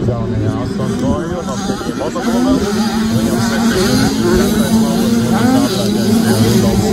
jaunajā Astonkoju no Peki Motokluba. Viņam 74. lauks un ātrākais bija Rudolfs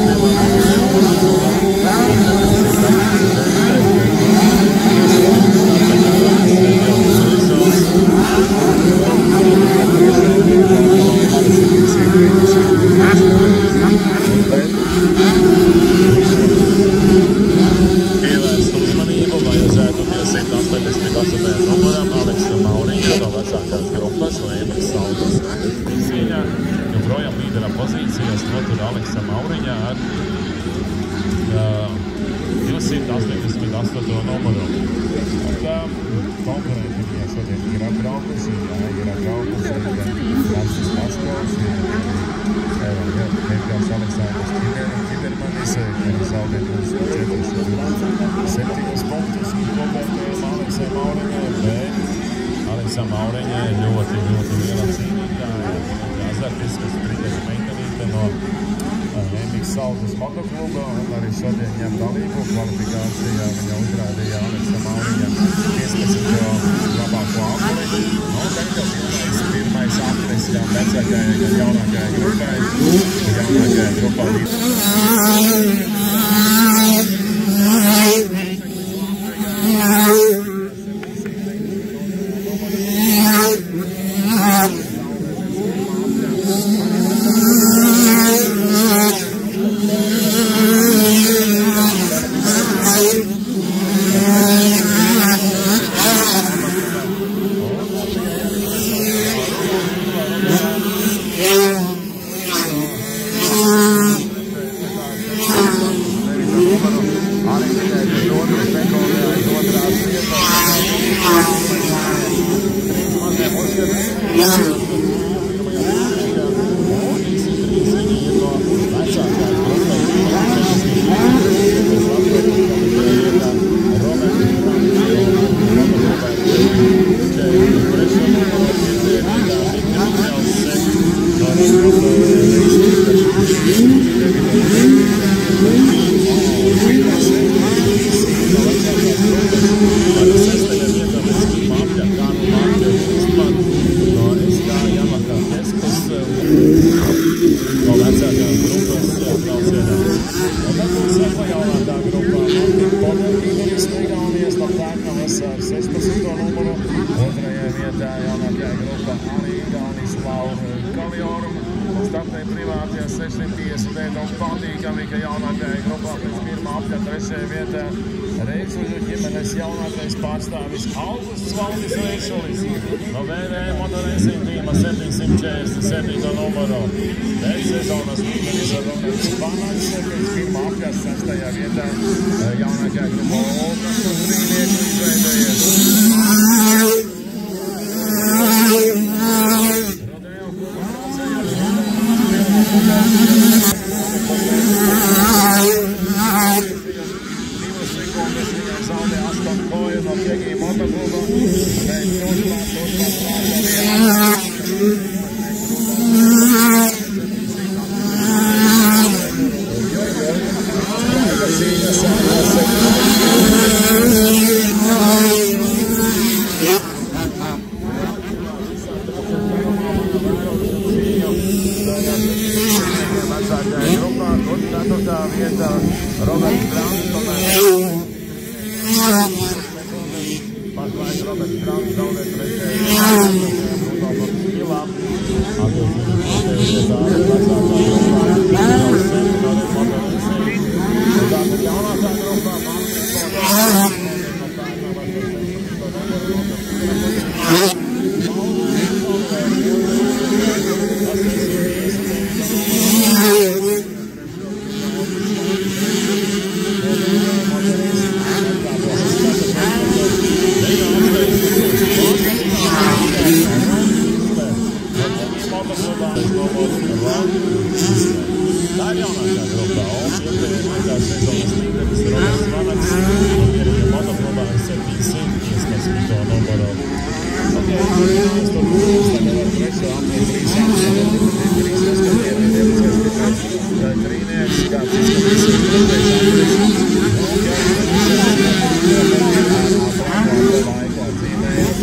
Pievērst uzmanību vajadzētu pie 188. numuram Aleksa Mauriņa no vecākās grupas no Emīļa Saudas. Cīņā joprojām līdera pozīcijas notur Aleksa Mauriņa ar 288. numuru. Konkurenti viņai šodien ir atbraukuši, Francis Paškovs, Edgars Aleksandrs Ķibermanis, kuri zaudē 7 punktus kopējiem Aleksa Mauriņai, bet Aleksa Mauriņai ir ļoti liela cīnītāja, azartiskas Brigada meitenīte no Emīļa Saudas motokluba, un arī šodien ņem dalību kvalifikācijā. Viņa uzrādīja Aleksa Mauriņa 15. labāko apli. Nu, tagad jau pirmais aplis gan vecākajai, gan jaunākajai grupai. Jaunākajai grupai startēja privātajā 650 un patīkami, ka jaunākajai grupā pēc pirmā apļa 3. vietā Reikšuļu ģimenes jaunākais pārstāvis Augusts Valdis Reikšulis no VV Motorracing tīma 747. numuru. Pēc sezonas līderis Roberts Panaks pēc pirmā apļa 6. vietā jaunākajai grupā Olgas un Rīnieku izveidojies. Zaudē Astonkoju no Peki Motokluba, bet turpmāk vecākajai grupā, tur 4. vietā Roberts Brauns. Pašlaik Roberts Brauns zaudē 3. Rudolfam Skilām. Attiecīgi vietā vecākā grupā tātad jaunākā grupā tā ir jaunākā grupā, un iepriekšējās sezonas līderis Roberts Panaks no Emīļa Motoklubā ar 715. numuru. Mēs tur tagad ar 3. apli 3 trīnieks, kāds izskatīsies 3. aplis. Laikā dzīvējas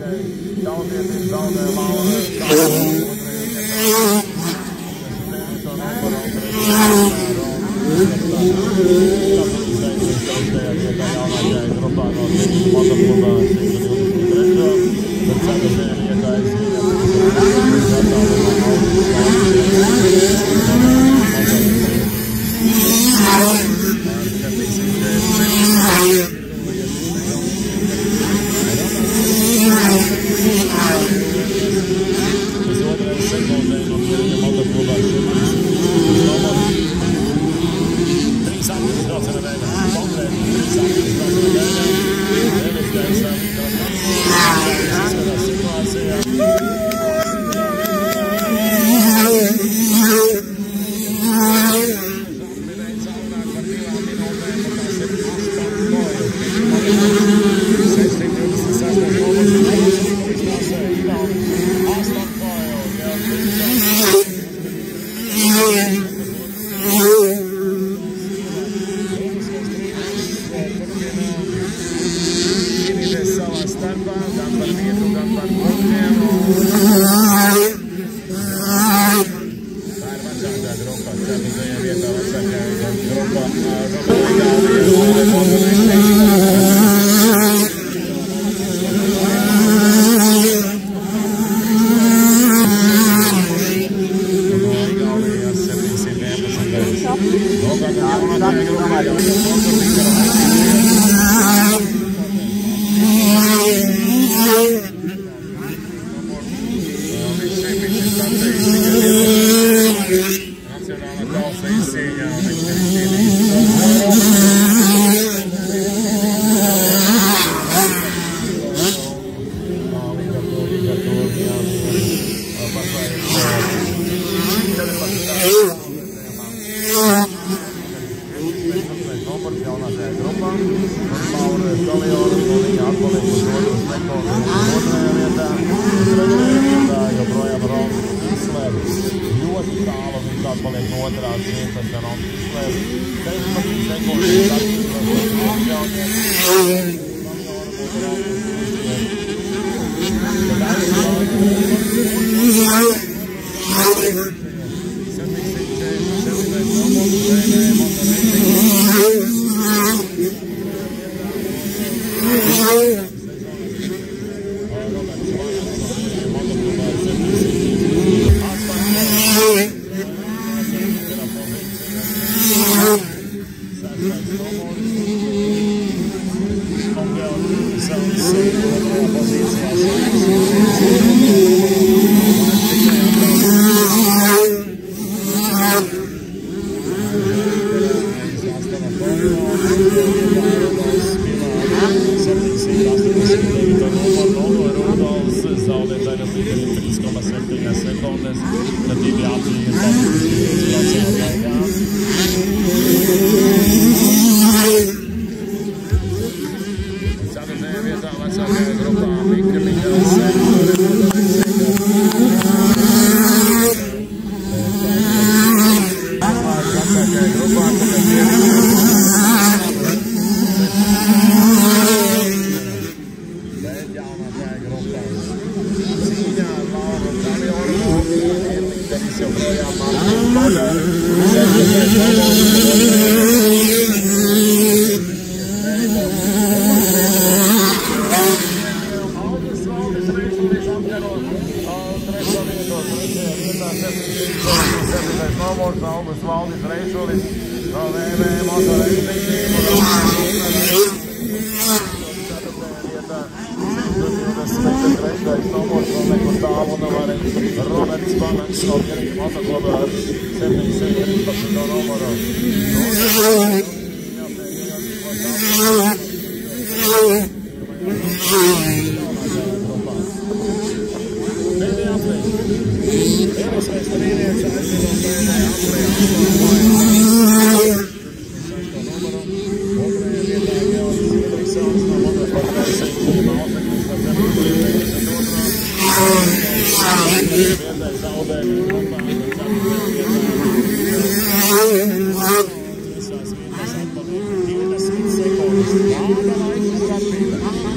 Jaunieti zaudē Laura Kalnu.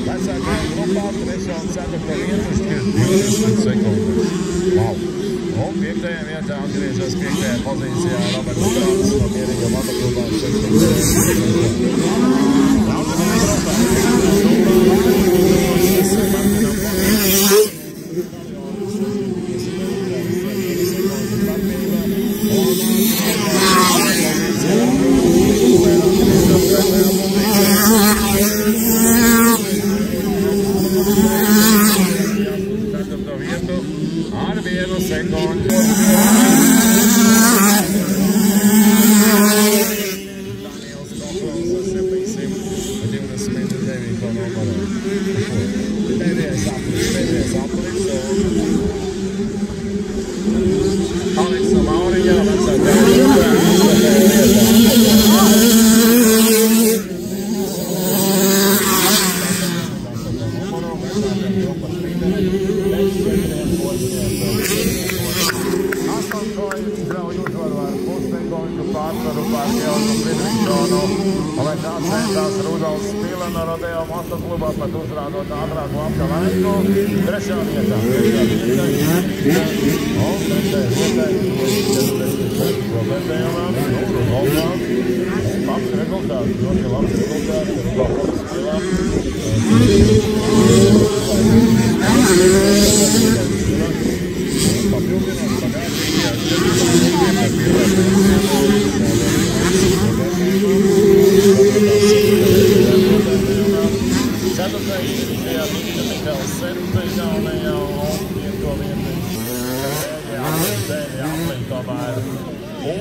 Vecākajā grupā 3. un 4. minūtes 20 sekundes. Wow! Un 5. vietā atgriežas 5. pozīcijā Roberts Strāns no Mierīga motoklubā 16. Ar 1 sekundi. Daniels Koklons ar 729. numuru. Pēdējais aplis. Aleksa Mauriņa, vecākā grupā, 8 izrauj uzvaru ar pussekundu pārsvaru pār Georgu Friedrichsonu. Oveļā centās Rudolfs Spila no Rodeo motoklubā, pat uzrādot ātrāku apka laiku. 3. vietā. Un 3. vietā. Kopētējumā. Labs rezultāts. Ļoti labs rezultāts. Rudolfs Spila.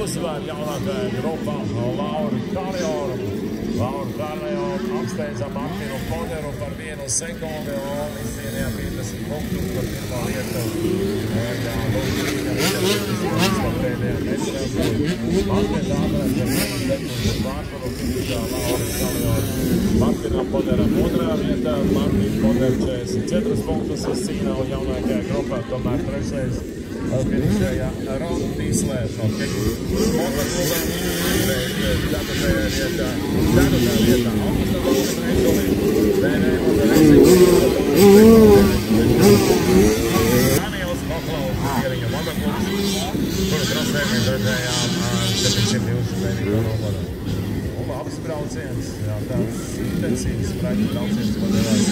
Uzvar jaunākajai grupām Lauru Karjoru. Lauru Karjoru apsteidza Martinu Poderu par 1 sekundi un izcīnīja 50 punktus par 1. vietu. Pēdējā metrā Martins Ātrēs ar 1 sekundi pārsvaru finišā Lauru Karjoru. Martina Podera 2. vietā, Martins Podera 44 punktus izcīnīja jaunākajai grupā, tomēr 3. finišēja Ron Tīslērs no Kekijas motoklubā, bet 4. vietā, Augusta Valsreizoli, Daniels Koklons, Mierīga motoklubs, kuru trasē mēs redzējām 729. numuru. Un labs brauciens, jā, tāds intensīvs spraiķu brauciens, ko devās